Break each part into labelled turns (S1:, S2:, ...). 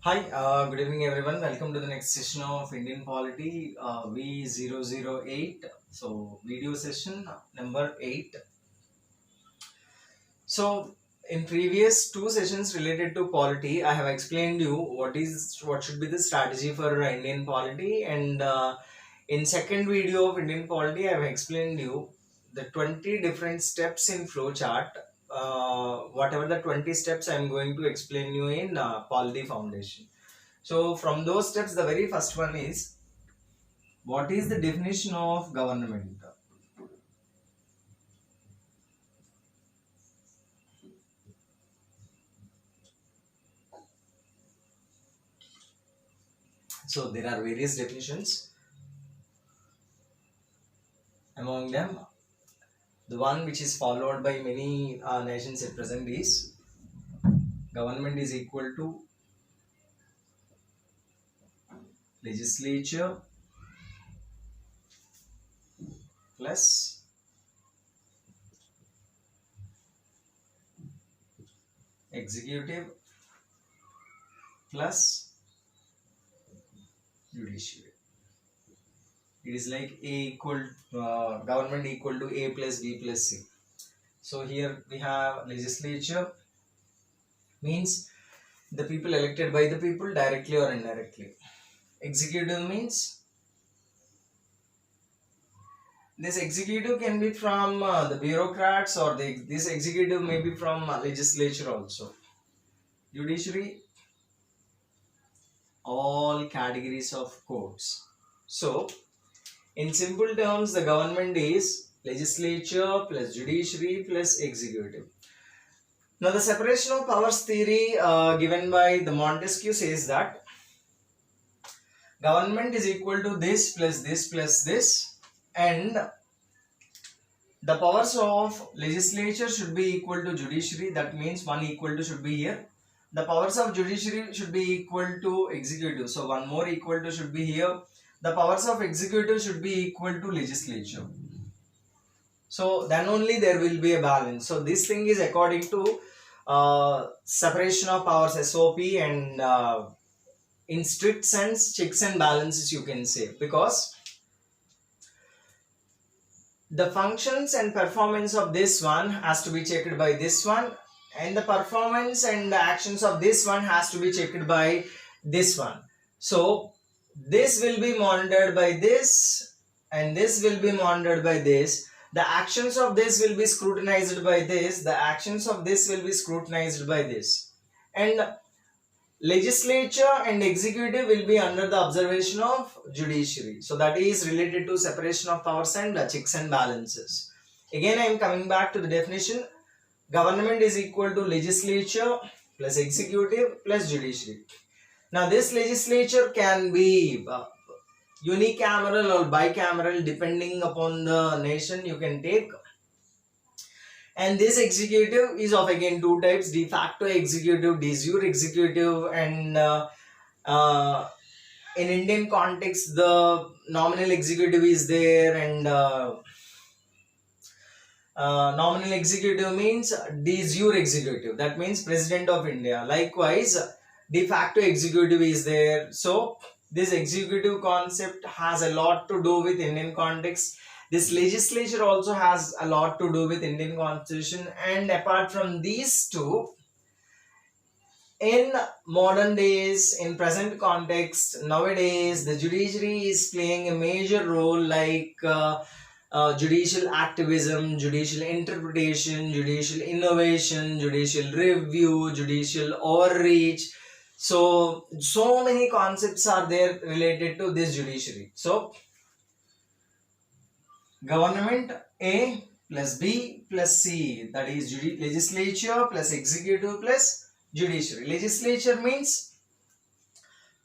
S1: Hi, good evening everyone. Welcome to the next session of Indian Polity V008. So, video session number 8. So, in previous two sessions related to polity, I have explained you what should be the strategy for Indian polity, and in second video of Indian polity, I have explained you the 20 different steps in flowchart. Whatever the 20 steps, I am going to explain you in polity foundation. So from those steps, the very first one is, what is the definition of government? So there are various definitions. Among them, the one which is followed by many nations at present is, government is equal to legislature plus executive plus judiciary. It is like A equal government equal to A plus B plus C. So here we have legislature, means the people elected by the people directly or indirectly. Executive means this executive can be from the bureaucrats, or this executive may be from legislature also. Judiciary, all categories of courts. So in simple terms, the government is legislature plus judiciary plus executive. Now the separation of powers theory given by the Montesquieu says that government is equal to this plus this plus this, and the powers of legislature should be equal to judiciary. That means one equal to should be here. The powers of judiciary should be equal to executive. So one more equal to should be here. The powers of executive should be equal to legislature. So then only there will be a balance. So this thing is according to separation of powers, SOP, and in strict sense checks and balances, you can say, because the functions and performance of this one has to be checked by this one, and the performance and the actions of this one has to be checked by this one. So this will be monitored by this, and this will be monitored by this. The actions of this will be scrutinized by this, the actions of this will be scrutinized by this, and legislature and executive will be under the observation of judiciary. So that is related to separation of powers and checks and balances. Again, I am coming back to the definition. Government is equal to legislature plus executive plus judiciary. Now this legislature can be unicameral or bicameral depending upon the nation you can take. And this executive is of again two types: de facto executive, de jure executive, and in Indian context the nominal executive is there, and nominal executive means de jure executive, that means President of India. Likewise, de facto executive is there. So this executive concept has a lot to do with Indian context. This legislature also has a lot to do with Indian constitution. And apart from these two, in modern days, in present context, nowadays the judiciary is playing a major role, like judicial activism, judicial interpretation, judicial innovation, judicial review, judicial overreach. So many concepts are there related to this judiciary. So government A plus B plus C, that is legislature plus executive plus judiciary. Legislature means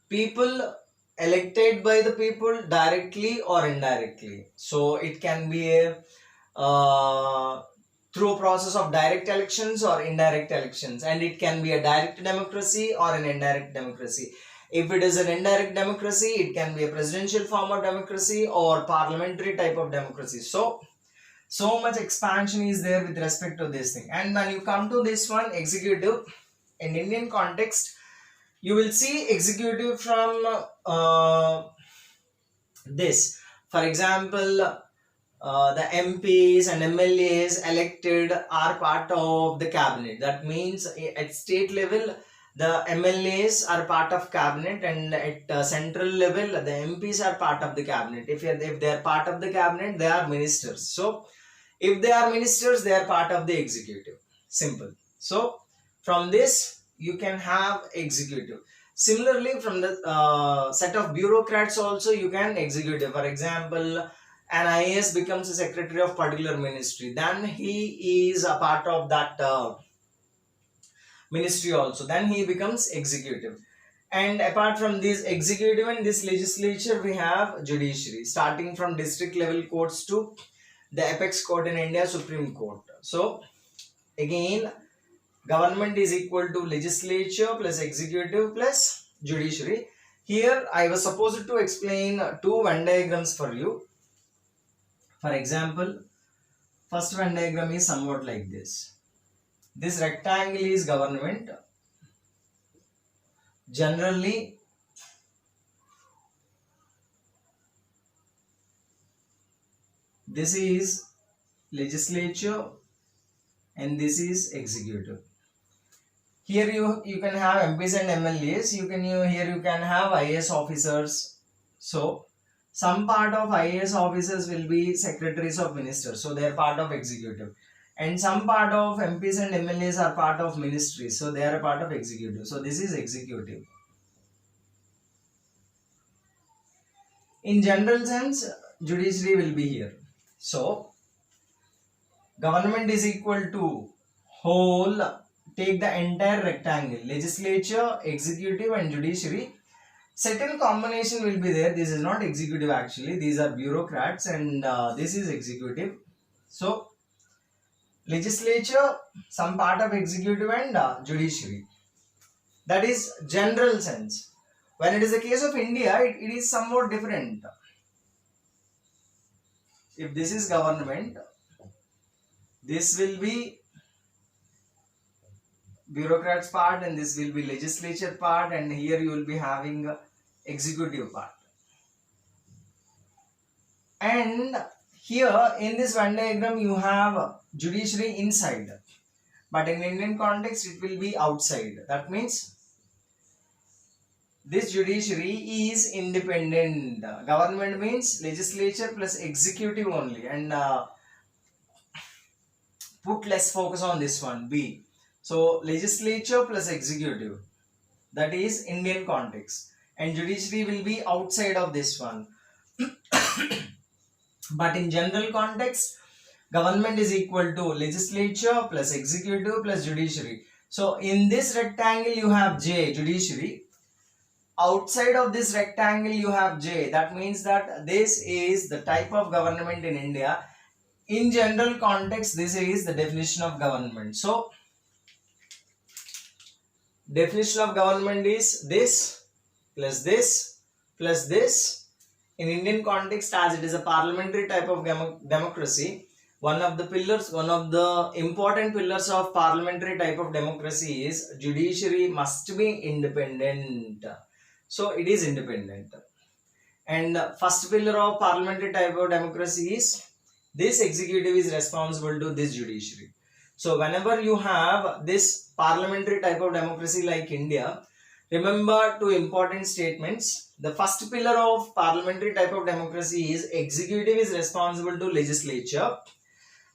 S1: people elected by the people directly or indirectly. So it can be a through a process of direct elections or indirect elections, and it can be a direct democracy or an indirect democracy. If it is an indirect democracy, it can be a presidential form of democracy or parliamentary type of democracy. So much expansion is there with respect to this thing. And when you come to this one, executive, in Indian context, You will see executive from this. For example, the MPs and MLAs elected are part of the cabinet. That means at state level, the MLAs are part of cabinet, and at central level, the MPs are part of the cabinet. If they are part of the cabinet, they are ministers. So if they are ministers, they are part of the executive. Simple. So from this, you can have executive. Similarly, from the set of bureaucrats also, you can executive. For example, an IAS becomes a secretary of particular ministry, then he is a part of that ministry also, then he becomes executive. And apart from this executive and this legislature, we have judiciary, starting from district level courts to the apex court in India, Supreme Court. So again, government is equal to legislature plus executive plus judiciary. Here I was supposed to explain two Venn diagrams for you. For example, first Venn diagram is somewhat like this. This rectangle is government. Generally, this is legislature and this is executive. Here you can have MPs and MLAs. Here you can have IAS officers. So some part of IAS officers will be secretaries of ministers, so they are part of executive. And some part of MPs and MLAs are part of ministries, so they are a part of executive. So this is executive. In general sense, judiciary will be here. So government is equal to whole, take the entire rectangle, legislature, executive and judiciary. Certain combination will be there. This is not executive actually, these are bureaucrats, and this is executive. So legislature, some part of executive and judiciary. That is general sense. When it is the case of India, it is somewhat different. If this is government, this will be bureaucrats part and this will be legislature part, and here you will be having executive part. And here in this Venn diagram you have judiciary inside, but in Indian context it will be outside. That means this judiciary is independent. Government means legislature plus executive only, and put less focus on this one, B. So legislature plus executive, that is Indian context, and judiciary will be outside of this one. But in general context, government is equal to legislature plus executive plus judiciary. So in this rectangle you have J, judiciary. Outside of this rectangle you have J. That means that this is the type of government in India. In general context, this is the definition of government. So definition of government is this plus this plus this. In Indian context, as it is a parliamentary type of democracy, one of the important pillars of parliamentary type of democracy is judiciary must be independent. So it is independent. And first pillar of parliamentary type of democracy is this executive is responsible to this judiciary. So whenever you have this parliamentary type of democracy like India, remember two important statements. The first pillar of parliamentary type of democracy is executive is responsible to legislature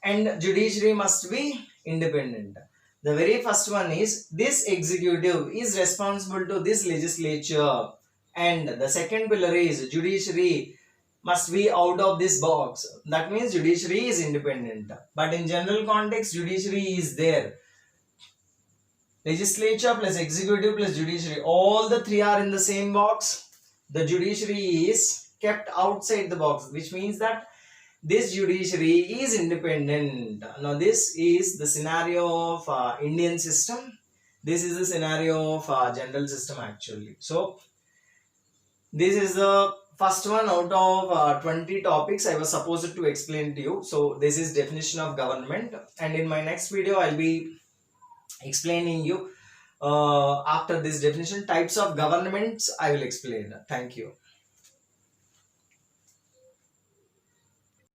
S1: and judiciary must be independent. The very first one is this executive is responsible to this legislature, and the second pillar is judiciary must be out of this box. That means judiciary is independent. But in general context, judiciary is there. Legislature plus executive plus judiciary, all the three are in the same box. The judiciary is kept outside the box, which means that this judiciary is independent. Now this is the scenario of Indian system. This is the scenario of general system actually. So this is the first one out of 20 topics I was supposed to explain to you. So this is definition of government, and in my next video I'll be explaining you after this definition, types of governments I will explain. Thank you.